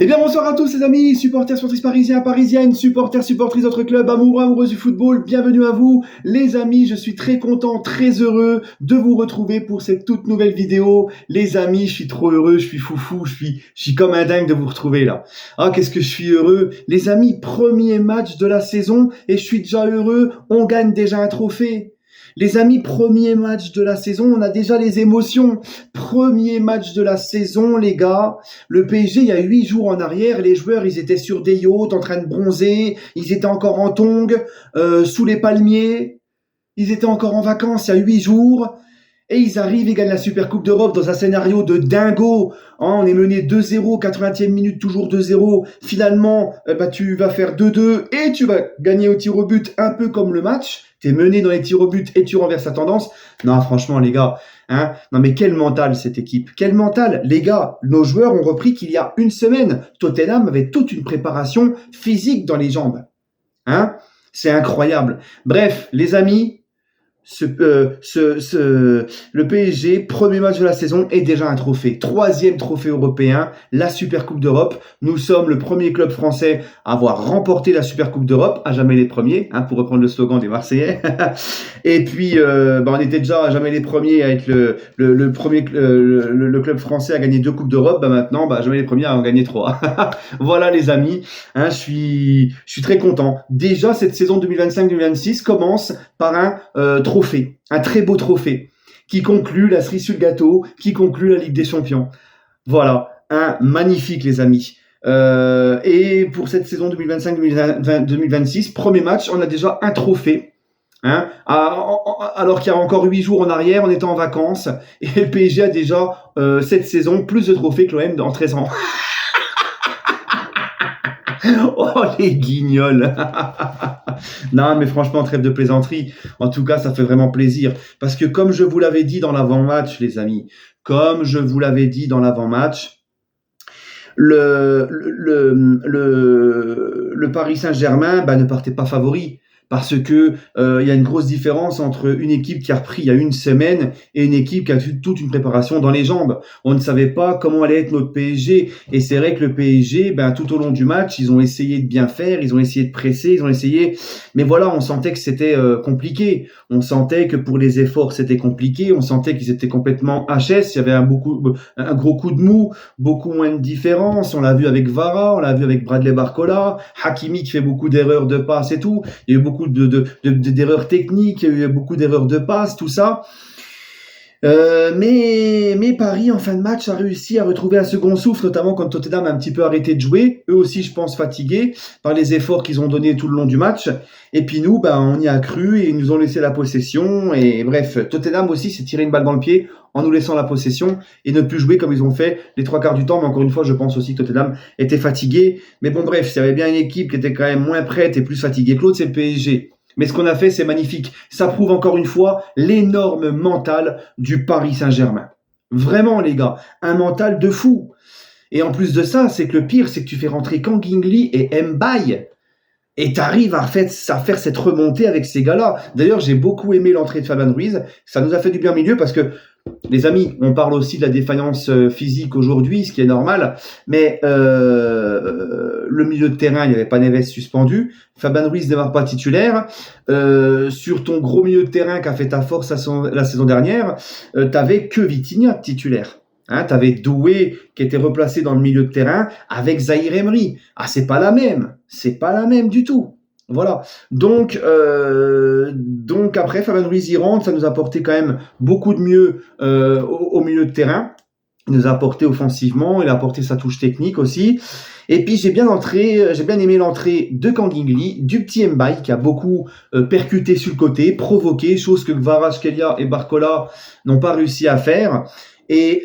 Eh bien bonsoir à tous les amis, supporters, supportrices parisiens, parisiennes, supporters, supportrices d'autres clubs, amoureux, amoureuses du football, bienvenue à vous. Les amis, je suis très content, très heureux de vous retrouver pour cette toute nouvelle vidéo. Les amis, je suis trop heureux, je suis foufou, je suis comme un dingue de vous retrouver là. Ah, qu'est-ce que je suis heureux. Les amis, premier match de la saison et je suis déjà heureux, on gagne déjà un trophée. Les amis, premier match de la saison, on a déjà les émotions. Premier match de la saison, les gars. Le PSG, il y a 8 jours en arrière, les joueurs, ils étaient sur des yachts en train de bronzer. Ils étaient encore en tongs, sous les palmiers. Ils étaient encore en vacances il y a 8 jours. Et ils arrivent et gagnent la Super Coupe d'Europe dans un scénario de dingo. On est mené 2-0, 80e minute, toujours 2-0. Finalement, tu vas faire 2-2 et tu vas gagner au tir au but, un peu comme le match. T'es mené dans les tirs au but et tu renverses la tendance. Non, franchement, les gars, non mais quel mental cette équipe. Quel mental. Les gars, nos joueurs ont repris qu'il y a une semaine. Tottenham avait toute une préparation physique dans les jambes. C'est incroyable. Bref, les amis, le PSG, premier match de la saison, est déjà un trophée. 3e trophée européen, la Super Coupe d'Europe. Nous sommes le premier club français à avoir remporté la Super Coupe d'Europe, à jamais les premiers, pour reprendre le slogan des Marseillais. Et puis, on était déjà à jamais les premiers à être le premier le club français à gagner 2 Coupes d'Europe. Maintenant, à jamais les premiers à en gagner 3. Voilà les amis, je suis très content. Déjà, cette saison 2025-2026 commence par un trophée, un très beau trophée, qui conclut la cerise sur le gâteau, qui conclut la Ligue des Champions. Voilà, un magnifique les amis. Et pour cette saison 2025-2026, premier match, on a déjà un trophée. Alors qu'il y a encore 8 jours en arrière, on était en vacances, et le PSG a déjà cette saison plus de trophées que l'OM en 13 ans. Oh les guignols. Non mais franchement, trêve de plaisanterie. En tout cas, ça fait vraiment plaisir. Parce que comme je vous l'avais dit dans l'avant-match, les amis, comme je vous l'avais dit dans l'avant-match, le Paris Saint-Germain ne partait pas favori. Parce que y a une grosse différence entre une équipe qui a repris il y a une semaine et une équipe qui a eu toute une préparation dans les jambes. On ne savait pas comment allait être notre PSG. Et c'est vrai que le PSG, tout au long du match, ils ont essayé de bien faire, ils ont essayé de presser, ils ont essayé... Mais voilà, on sentait que c'était compliqué. On sentait que pour les efforts, c'était compliqué. On sentait qu'ils étaient complètement HS. Il y avait un gros coup de mou, beaucoup moins de différence. On l'a vu avec Vara, on l'a vu avec Bradley Barcola, Hakimi qui fait beaucoup d'erreurs de passe et tout. Il y a eu beaucoup d'erreurs techniques, il y a eu beaucoup d'erreurs de passe, tout ça. Mais Paris, en fin de match, a réussi à retrouver un second souffle, notamment quand Tottenham a un petit peu arrêté de jouer. Eux aussi, je pense, fatigués par les efforts qu'ils ont donnés tout le long du match. Et puis nous, on y a cru et ils nous ont laissé la possession. Et bref, Tottenham aussi s'est tiré une balle dans le pied en nous laissant la possession et ne plus jouer comme ils ont fait les 3/4 du temps. Mais encore une fois, je pense aussi que Tottenham était fatigué. Mais bon, bref, s'il y avait bien une équipe qui était quand même moins prête et plus fatiguée que l'autre, c'est le PSG. Mais ce qu'on a fait, c'est magnifique. Ça prouve encore une fois l'énorme mental du Paris Saint-Germain. Vraiment, les gars, un mental de fou. Et en plus de ça, c'est que le pire, c'est que tu fais rentrer Kangin Lee et Mbaye. Et t'arrives à faire cette remontée avec ces gars-là. D'ailleurs, j'ai beaucoup aimé l'entrée de Fabian Ruiz. Ça nous a fait du bien au milieu parce que, les amis, on parle aussi de la défaillance physique aujourd'hui, ce qui est normal. Mais le milieu de terrain, il n'y avait pas Neves suspendu. Fabian Ruiz ne démarre pas titulaire. Sur ton gros milieu de terrain qui a fait ta force la saison dernière, t'avais que Vitinha titulaire. T'avais Doué qui était replacé dans le milieu de terrain avec Zahir Emery. C'est pas la même du tout. Voilà. Donc après Fabian Ruiz y rentre, ça nous a apporté quand même beaucoup de mieux au milieu de terrain. Il nous a apporté offensivement, il a apporté sa touche technique aussi. Et puis j'ai bien aimé l'entrée de Kangin Lee, du petit Mbaye qui a beaucoup percuté sur le côté, provoqué, chose que Kvaratskhelia et Barcola n'ont pas réussi à faire. Et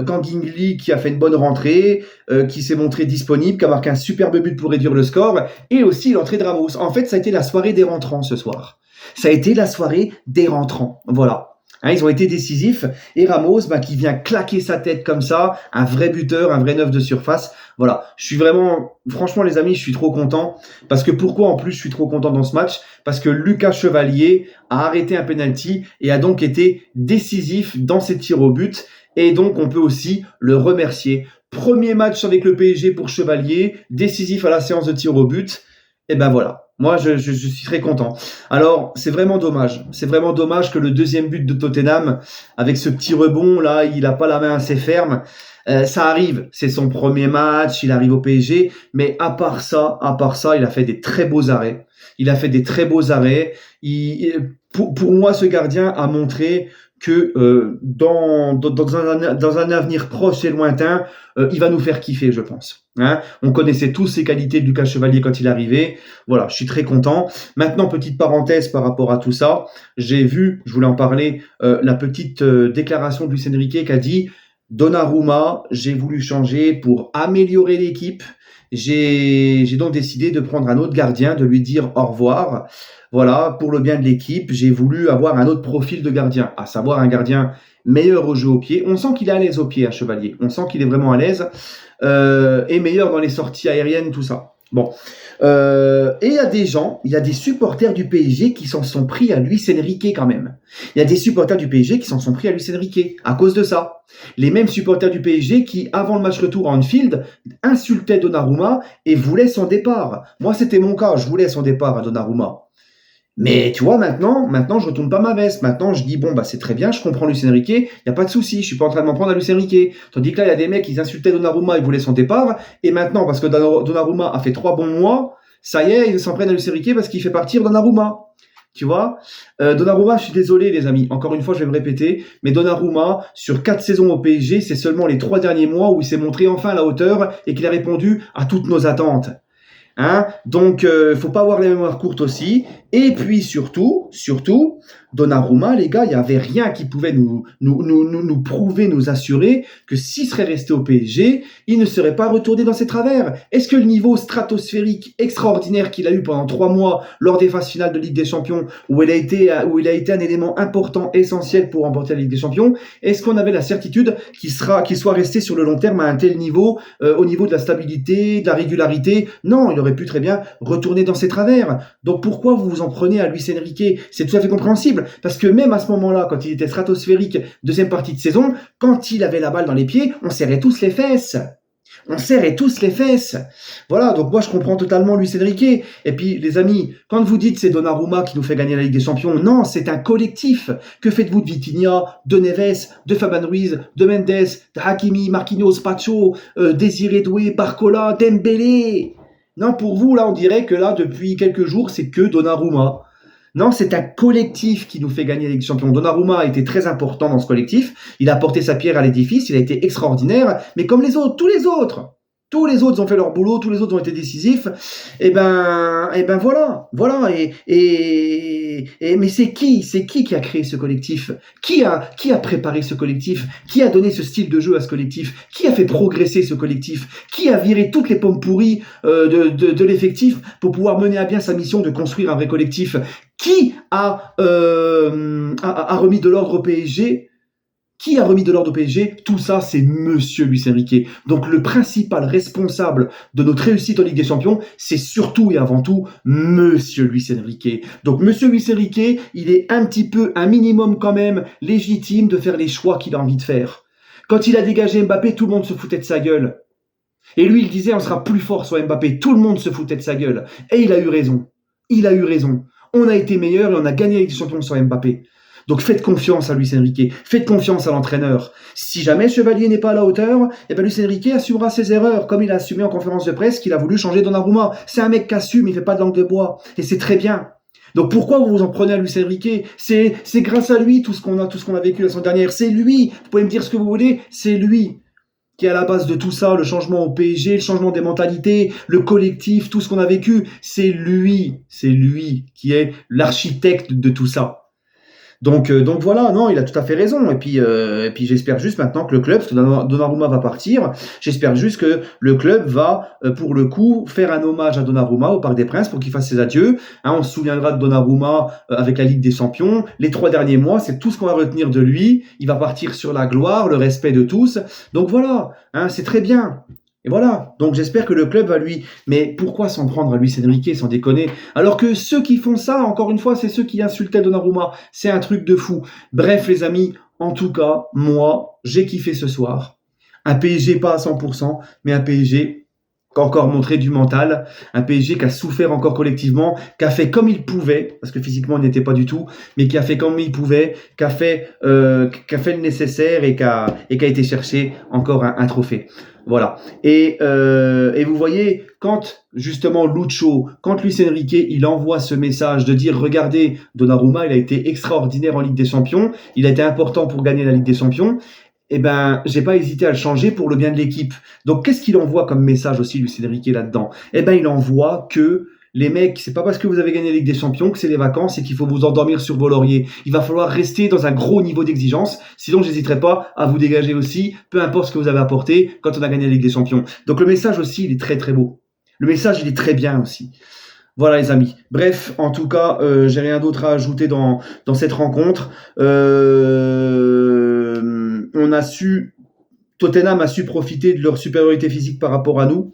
Kangin Lee qui a fait une bonne rentrée, qui s'est montré disponible, qui a marqué un superbe but pour réduire le score, et aussi l'entrée de Ramos. En fait, ça a été la soirée des rentrants ce soir. Ça a été la soirée des rentrants. Voilà. Ils ont été décisifs. Et Ramos, qui vient claquer sa tête comme ça, un vrai buteur, un vrai neuf de surface. Voilà. Je suis vraiment, franchement les amis, je suis trop content. Parce que pourquoi en plus je suis trop content dans ce match? Parce que Lucas Chevalier a arrêté un penalty et a donc été décisif dans ses tirs au but. Et donc on peut aussi le remercier Premier match avec le PSG pour Chevalier, décisif à la séance de tir au but. Et ben voilà, moi je suis très content. Alors c'est vraiment dommage. C'est vraiment dommage que le deuxième but de Tottenham, avec ce petit rebond là, il a pas la main assez ferme. Ça arrive, c'est son premier match, il arrive au PSG, mais à part ça, il a fait des très beaux arrêts. Il a fait des très beaux arrêts. Pour moi, ce gardien a montré que dans un avenir proche et lointain, il va nous faire kiffer, je pense. Hein, on connaissait tous ses qualités de Lucas Chevalier quand il arrivait. Voilà, je suis très content. Maintenant, petite parenthèse par rapport à tout ça, j'ai vu, je voulais en parler, la petite déclaration de Luis Enrique qui a dit Donnarumma, j'ai voulu changer pour améliorer l'équipe. J'ai donc décidé de prendre un autre gardien, de lui dire au revoir. Voilà, pour le bien de l'équipe, j'ai voulu avoir un autre profil de gardien, à savoir un gardien meilleur au jeu au pied. On sent qu'il est à l'aise au pied, à Chevalier. On sent qu'il est vraiment à l'aise et meilleur dans les sorties aériennes, tout ça. Bon. Et il y a des supporters du PSG qui s'en sont pris à Luis Enrique quand même. Il y a des supporters du PSG qui s'en sont pris à Luis Enrique à cause de ça. Les mêmes supporters du PSG qui, avant le match retour à Anfield, insultaient Donnarumma et voulaient son départ. Moi, c'était mon cas, je voulais son départ à Donnarumma. Mais tu vois, maintenant, je retourne pas ma veste. Maintenant, je dis, bon, bah, c'est très bien, je comprends Luis Enrique, il n'y a pas de souci, je suis pas en train de m'en prendre à Luis Enrique. Tandis que là, il y a des mecs, ils insultaient Donnarumma, ils voulaient son départ, et maintenant, parce que Donnarumma a fait 3 bons mois, ça y est, ils s'en prennent à Luis Enrique parce qu'il fait partir Donnarumma. Tu vois, Donnarumma, je suis désolé les amis, encore une fois je vais me répéter, mais Donnarumma, sur 4 saisons au PSG, c'est seulement les 3 derniers mois où il s'est montré enfin à la hauteur et qu'il a répondu à toutes nos attentes. Hein, donc, faut pas avoir les mémoires courtes aussi. Et puis surtout, Donnarumma, les gars, il y avait rien qui pouvait nous prouver, nous assurer que s'il serait resté au PSG, il ne serait pas retourné dans ses travers. Est-ce que le niveau stratosphérique extraordinaire qu'il a eu pendant 3 mois lors des phases finales de Ligue des Champions, où il a été un élément important, essentiel pour remporter la Ligue des Champions, est-ce qu'on avait la certitude qu'il soit resté sur le long terme à un tel niveau, au niveau de la stabilité, de la régularité? Non, il aurait pu très bien retourner dans ses travers. Donc pourquoi vous vous en prenez à Luis Enrique? C'est tout à fait compréhensible, parce que même à ce moment-là, quand il était stratosphérique, deuxième partie de saison, quand il avait la balle dans les pieds, on serrait tous les fesses. On serrait tous les fesses. Voilà, donc moi je comprends totalement Luis Enrique. Et puis les amis, quand vous dites c'est Donnarumma qui nous fait gagner la Ligue des Champions, non, c'est un collectif. Que faites-vous de Vitinha, de Neves, de Fabian Ruiz, de Mendes, de Hakimi, Marquinhos, Pacho, Désiré Doué, Barcola, Dembélé? Non, pour vous, là, on dirait que là, depuis quelques jours, c'est que Donnarumma. Non, c'est un collectif qui nous fait gagner la Ligue des Champions. Donnarumma a été très important dans ce collectif. Il a apporté sa pierre à l'édifice, il a été extraordinaire. Mais comme les autres, tous les autres ont fait leur boulot, tous les autres ont été décisifs. Et ben voilà. Mais c'est qui a créé ce collectif? Qui a préparé ce collectif? Qui a donné ce style de jeu à ce collectif? Qui a fait progresser ce collectif? Qui a viré toutes les pommes pourries de l'effectif pour pouvoir mener à bien sa mission de construire un vrai collectif? Qui a remis de l'ordre au PSG? Qui a remis de l'ordre au PSG? Tout ça, c'est Monsieur Luis Enrique. Donc le principal responsable de notre réussite en Ligue des Champions, c'est surtout et avant tout Monsieur Luis Enrique. Donc Monsieur Luis Enrique, il est un minimum quand même légitime de faire les choix qu'il a envie de faire. Quand il a dégagé Mbappé, tout le monde se foutait de sa gueule. Et lui, il disait, on sera plus fort sur Mbappé. Tout le monde se foutait de sa gueule. Et il a eu raison. On a été meilleur et on a gagné la Ligue des Champions sur Mbappé. Donc faites confiance à Luis Enrique, faites confiance à l'entraîneur. Si jamais Chevalier n'est pas à la hauteur, Luis Enrique assumera ses erreurs, comme il a assumé en conférence de presse qu'il a voulu changer Donnarumma. C'est un mec qui assume, il fait pas de langue de bois, et c'est très bien. Donc pourquoi vous vous en prenez à Luis Enrique? C'est grâce à lui tout ce qu'on a vécu la semaine dernière. C'est lui. Vous pouvez me dire ce que vous voulez, c'est lui qui est à la base de tout ça, le changement au PSG, le changement des mentalités, le collectif, tout ce qu'on a vécu. C'est lui qui est l'architecte de tout ça. Donc voilà, non, il a tout à fait raison. Et puis j'espère juste maintenant que le club, parce que Donnarumma va partir, j'espère juste que le club va, pour le coup, faire un hommage à Donnarumma au Parc des Princes pour qu'il fasse ses adieux. Hein, on se souviendra de Donnarumma avec la Ligue des Champions. Les 3 derniers mois, c'est tout ce qu'on va retenir de lui. Il va partir sur la gloire, le respect de tous. Donc voilà, hein, c'est très bien. Et voilà, donc j'espère que le club va lui... Mais pourquoi s'en prendre à Luis Enrique, sans déconner? Alors que ceux qui font ça, encore une fois, c'est ceux qui insultaient Donnarumma. C'est un truc de fou. Bref les amis, en tout cas, moi, j'ai kiffé ce soir. Un PSG pas à 100%, mais un PSG qui a encore montré du mental, un PSG qui a souffert encore collectivement, qui a fait comme il pouvait, parce que physiquement il n'était pas du tout, mais qui a fait comme il pouvait, qui a fait le nécessaire et qui a été chercher encore un trophée. Voilà. Et vous voyez, quand justement Lucho, quand Luis Enrique, il envoie ce message de dire, regardez, Donnarumma, il a été extraordinaire en Ligue des Champions, il a été important pour gagner la Ligue des Champions, eh ben, j'ai pas hésité à le changer pour le bien de l'équipe. Donc, qu'est-ce qu'il envoie comme message aussi, Luis Enrique, là-dedans? Eh ben, il envoie que les mecs, c'est pas parce que vous avez gagné la Ligue des Champions que c'est les vacances et qu'il faut vous endormir sur vos lauriers. Il va falloir rester dans un gros niveau d'exigence. Sinon, j'hésiterai pas à vous dégager aussi, peu importe ce que vous avez apporté quand on a gagné la Ligue des Champions. Donc, le message aussi, il est très très beau. Le message, il est très bien aussi. Voilà les amis. Bref, en tout cas, j'ai rien d'autre à ajouter dans cette rencontre. On a su, Tottenham a su profiter de leur supériorité physique par rapport à nous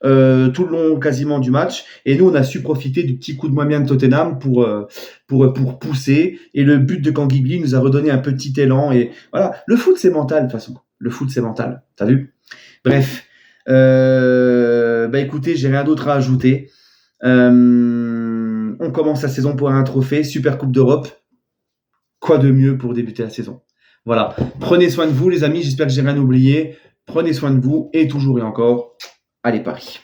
tout le long quasiment du match. Et nous, on a su profiter du petit coup de moins bien de Tottenham pour pousser. Et le but de Kangigli nous a redonné un petit élan. Et voilà, le foot c'est mental de toute façon. Le foot c'est mental. T'as vu? Bref. Bah écoutez, j'ai rien d'autre à ajouter. On commence la saison pour un trophée, Super Coupe d'Europe. Quoi de mieux pour débuter la saison? Voilà. Prenez soin de vous, les amis. J'espère que j'ai rien oublié. Prenez soin de vous et toujours et encore, allez Paris.